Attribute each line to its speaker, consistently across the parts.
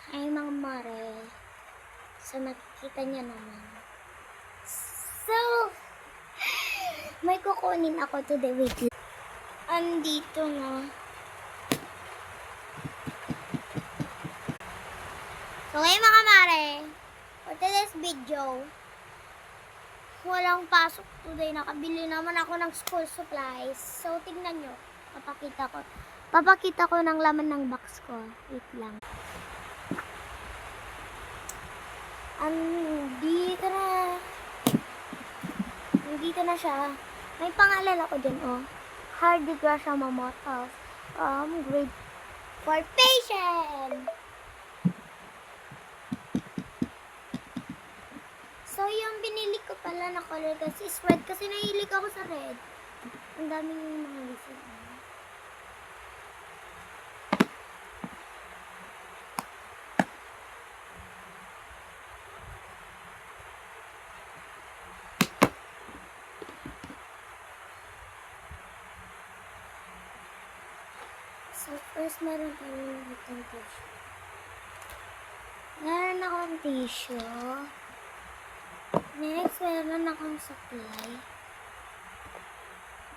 Speaker 1: Ay mga mare. So, nakikita niya naman. So, may kukunin ako today. Wait. Andito na. So, ngayon mga mare, for today's video, walang pasok today. Nakabili naman ako ng school supplies. So, tingnan nyo. Papakita ko ng laman ng box ko. Wait lang. Andito na siya. May pangalan ako dyan, oh. Hardy Gracia Mamotos. Grade 4 patient. So, yung binili ko pala na color kasi is red. Kasi nahilig ako sa red. Ang daming mga reason. So, first meron tayo itong tissue. Meron akong tissue. Next, meron akong supply.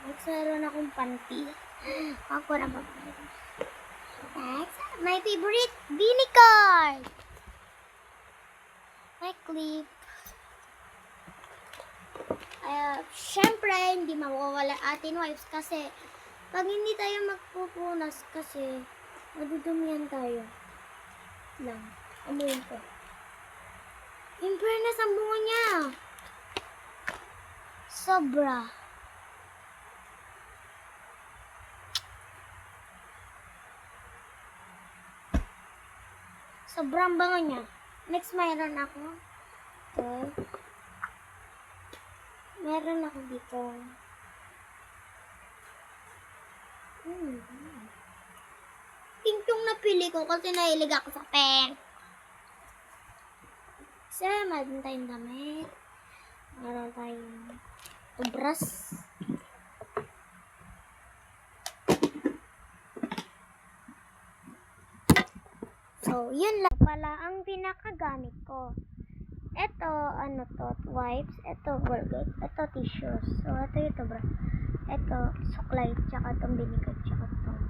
Speaker 1: Next, meron akong panty. Ako na ba? Next, my favorite Beanie card. My clip. Syempre, hindi mawawala atin wipes kasi pag hindi tayo magpupunas kasi madudumihan tayo. Lang. Amuin ko. In fairness, ang bunga niya. Sobra. Sobrang bango niya. Next, mayroon ako. Okay. Meron ako dito. Pink yung napili ko kasi nahilig ako sa pink. So, meron tayong damit. Meron tayong tubras. So, yun lang pala ang pinakagamit ko. Ito, ano to, wipes. Ito, Colgate. Ito, tissues. So, ito yung tubras. Ito, suklay. Tsaka itong binikot. Tsaka itong.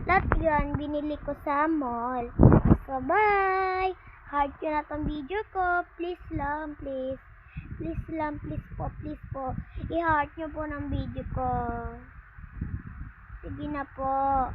Speaker 1: Lahat yun, binili ko sa mall. So, bye! Heart nyo na itong video ko. Please lang, please. Please lang, please po. I-heart nyo po ng video ko. Sige na po.